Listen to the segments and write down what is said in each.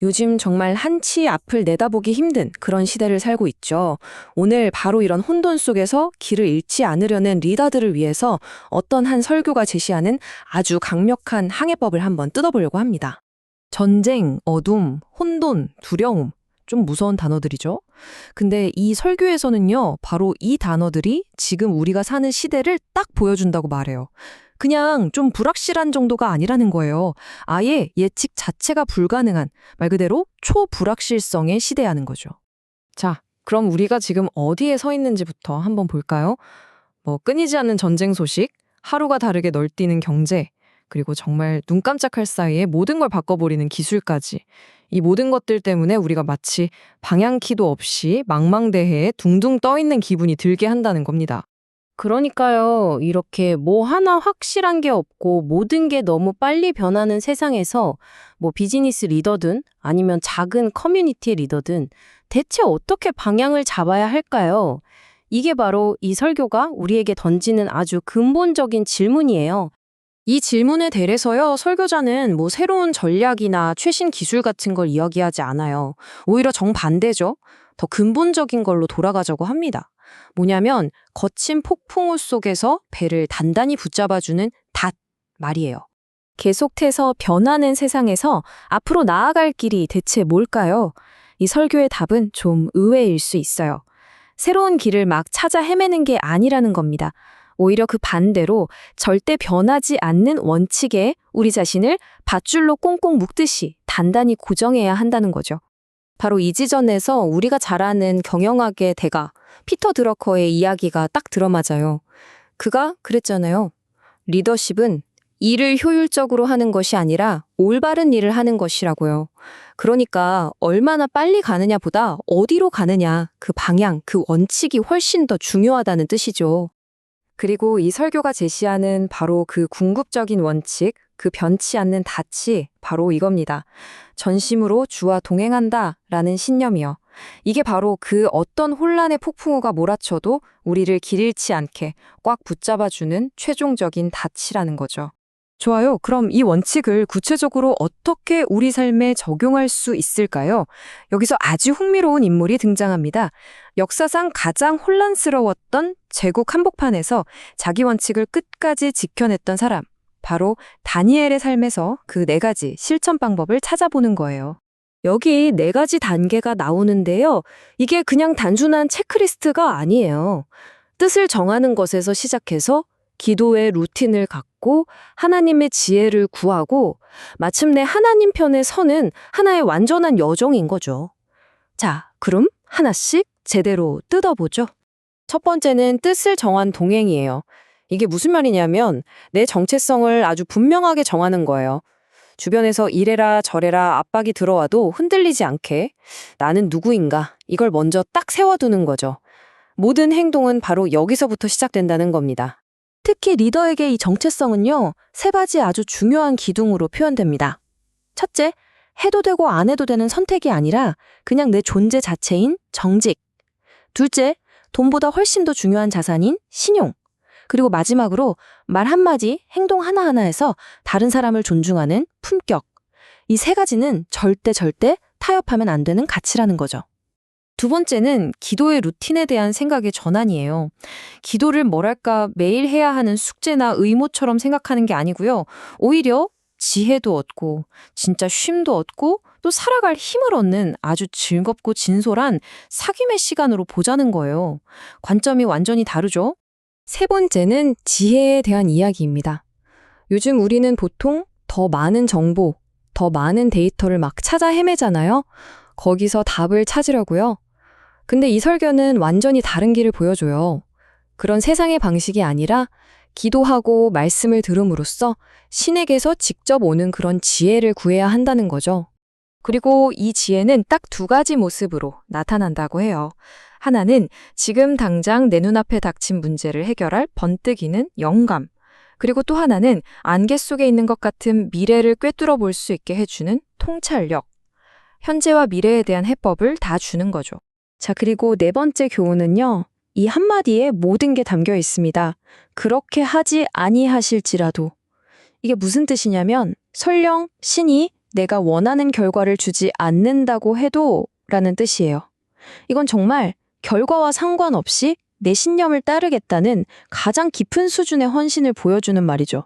요즘 정말 한치 앞을 내다보기 힘든 그런 시대를 살고 있죠. 오늘 바로 이런 혼돈 속에서 길을 잃지 않으려는 리더들을 위해서 어떤 한 설교가 제시하는 아주 강력한 항해법을 한번 뜯어보려고 합니다. 전쟁, 어둠, 혼돈, 두려움. 좀 무서운 단어들이죠. 근데 이 설교에서는요, 바로 이 단어들이 지금 우리가 사는 시대를 딱 보여준다고 말해요. 그냥 좀 불확실한 정도가 아니라는 거예요. 아예 예측 자체가 불가능한, 말 그대로 초불확실성의 시대라는 거죠. 자, 그럼 우리가 지금 어디에 서 있는지부터 한번 볼까요? 끊이지 않는 전쟁 소식, 하루가 다르게 널뛰는 경제, 그리고 정말 눈 깜짝할 사이에 모든 걸 바꿔버리는 기술까지. 이 모든 것들 때문에 우리가 마치 방향키도 없이 망망대해에 둥둥 떠 있는 기분이 들게 한다는 겁니다. 그러니까요. 이렇게 뭐 하나 확실한 게 없고 모든 게 너무 빨리 변하는 세상에서 뭐 비즈니스 리더든 아니면 작은 커뮤니티의 리더든 대체 어떻게 방향을 잡아야 할까요? 이게 바로 이 설교가 우리에게 던지는 아주 근본적인 질문이에요. 이 질문에 대해서요, 설교자는 뭐 새로운 전략이나 최신 기술 같은 걸 이야기하지 않아요. 오히려 정반대죠. 더 근본적인 걸로 돌아가자고 합니다. 뭐냐면 거친 폭풍우 속에서 배를 단단히 붙잡아주는 닷 말이에요. 계속해서 변하는 세상에서 앞으로 나아갈 길이 대체 뭘까요? 이 설교의 답은 좀 의외일 수 있어요. 새로운 길을 막 찾아 헤매는 게 아니라는 겁니다. 오히려 그 반대로 절대 변하지 않는 원칙에 우리 자신을 밧줄로 꽁꽁 묶듯이 단단히 고정해야 한다는 거죠. 바로 이 지점에서 우리가 잘 아는 경영학의 대가 피터 드러커의 이야기가 딱 들어맞아요. 그가 그랬잖아요. 리더십은 일을 효율적으로 하는 것이 아니라 올바른 일을 하는 것이라고요. 그러니까 얼마나 빨리 가느냐보다 어디로 가느냐, 그 방향, 그 원칙이 훨씬 더 중요하다는 뜻이죠. 그리고 이 설교가 제시하는 바로 그 궁극적인 원칙, 그 변치 않는 닻이 바로 이겁니다. 전심으로 주와 동행한다 라는 신념이요. 이게 바로 그 어떤 혼란의 폭풍우가 몰아쳐도 우리를 길 잃지 않게 꽉 붙잡아주는 최종적인 닻이라는 거죠. 좋아요. 그럼 이 원칙을 구체적으로 어떻게 우리 삶에 적용할 수 있을까요? 여기서 아주 흥미로운 인물이 등장합니다. 역사상 가장 혼란스러웠던 제국 한복판에서 자기 원칙을 끝까지 지켜냈던 사람. 바로 다니엘의 삶에서 그 4가지 실천 방법을 찾아보는 거예요. 여기 4가지 단계가 나오는데요. 이게 그냥 단순한 체크리스트가 아니에요. 뜻을 정하는 것에서 시작해서 기도의 루틴을 갖고 하나님의 지혜를 구하고 마침내 하나님 편에 서는 하나의 완전한 여정인 거죠. 자, 그럼 하나씩 제대로 뜯어보죠. 첫 번째는 뜻을 정한 동행이에요. 이게 무슨 말이냐면 내 정체성을 아주 분명하게 정하는 거예요. 주변에서 이래라 저래라 압박이 들어와도 흔들리지 않게 나는 누구인가 이걸 먼저 딱 세워두는 거죠. 모든 행동은 바로 여기서부터 시작된다는 겁니다. 특히 리더에게 이 정체성은요, 3가지 아주 중요한 기둥으로 표현됩니다. 첫째, 해도 되고 안 해도 되는 선택이 아니라 그냥 내 존재 자체인 정직. 둘째, 돈보다 훨씬 더 중요한 자산인 신용. 그리고 마지막으로 말 한마디, 행동 하나하나에서 다른 사람을 존중하는 품격. 이 3가지는 절대 타협하면 안 되는 가치라는 거죠. 두 번째는 기도의 루틴에 대한 생각의 전환이에요. 기도를 뭐랄까 매일 해야 하는 숙제나 의무처럼 생각하는 게 아니고요. 오히려 지혜도 얻고 진짜 쉼도 얻고 또 살아갈 힘을 얻는 아주 즐겁고 진솔한 사귐의 시간으로 보자는 거예요. 관점이 완전히 다르죠? 세 번째는 지혜에 대한 이야기입니다. 요즘 우리는 보통 더 많은 정보, 더 많은 데이터를 막 찾아 헤매잖아요. 거기서 답을 찾으려고요. 근데 이 설교는 완전히 다른 길을 보여줘요. 그런 세상의 방식이 아니라 기도하고 말씀을 들음으로써 신에게서 직접 오는 그런 지혜를 구해야 한다는 거죠. 그리고 이 지혜는 딱 2가지 모습으로 나타난다고 해요. 하나는 지금 당장 내 눈앞에 닥친 문제를 해결할 번뜩이는 영감. 그리고 또 하나는 안개 속에 있는 것 같은 미래를 꿰뚫어 볼 수 있게 해주는 통찰력. 현재와 미래에 대한 해법을 다 주는 거죠. 자, 그리고 4번째 교훈은요. 이 한마디에 모든 게 담겨 있습니다. 그렇게 하지 아니하실지라도. 이게 무슨 뜻이냐면 설령 신이 내가 원하는 결과를 주지 않는다고 해도 라는 뜻이에요. 이건 정말 결과와 상관없이 내 신념을 따르겠다는 가장 깊은 수준의 헌신을 보여주는 말이죠.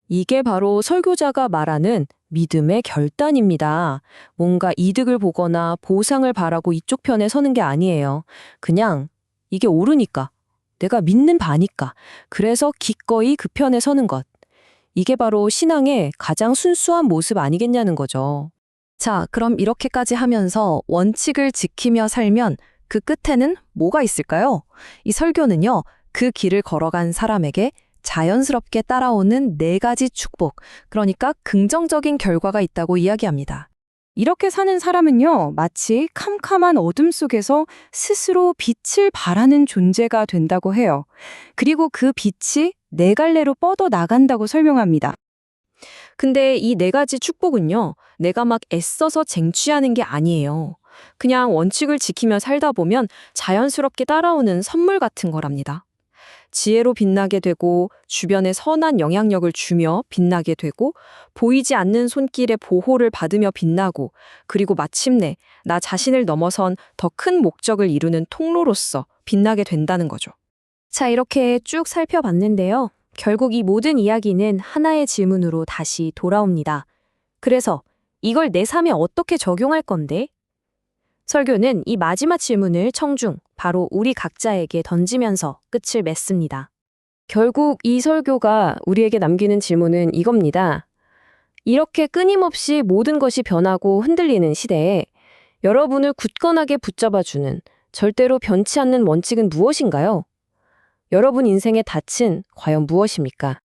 이게 바로 설교자가 말하는 믿음의 결단입니다. 뭔가 이득을 보거나 보상을 바라고 이쪽 편에 서는 게 아니에요. 그냥 이게 옳으니까, 내가 믿는 바니까, 그래서 기꺼이 그 편에 서는 것. 이게 바로 신앙의 가장 순수한 모습 아니겠냐는 거죠. 자, 그럼 이렇게까지 하면서 원칙을 지키며 살면 그 끝에는 뭐가 있을까요? 이 설교는요, 그 길을 걸어간 사람에게 자연스럽게 따라오는 4가지 축복, 그러니까 긍정적인 결과가 있다고 이야기합니다. 이렇게 사는 사람은요, 마치 캄캄한 어둠 속에서 스스로 빛을 발하는 존재가 된다고 해요. 그리고 그 빛이 4갈래로 뻗어 나간다고 설명합니다. 근데 이 4가지 축복은요, 내가 막 애써서 쟁취하는 게 아니에요. 그냥 원칙을 지키며 살다 보면 자연스럽게 따라오는 선물 같은 거랍니다. 지혜로 빛나게 되고 주변에 선한 영향력을 주며 빛나게 되고 보이지 않는 손길의 보호를 받으며 빛나고 그리고 마침내 나 자신을 넘어선 더 큰 목적을 이루는 통로로서 빛나게 된다는 거죠. 자, 이렇게 쭉 살펴봤는데요. 결국 이 모든 이야기는 하나의 질문으로 다시 돌아옵니다. 그래서 이걸 내 삶에 어떻게 적용할 건데? 설교는 이 마지막 질문을 청중, 바로 우리 각자에게 던지면서 끝을 맺습니다. 결국 이 설교가 우리에게 남기는 질문은 이겁니다. 이렇게 끊임없이 모든 것이 변하고 흔들리는 시대에 여러분을 굳건하게 붙잡아주는 절대로 변치 않는 원칙은 무엇인가요? 여러분 인생의 닻은 과연 무엇입니까?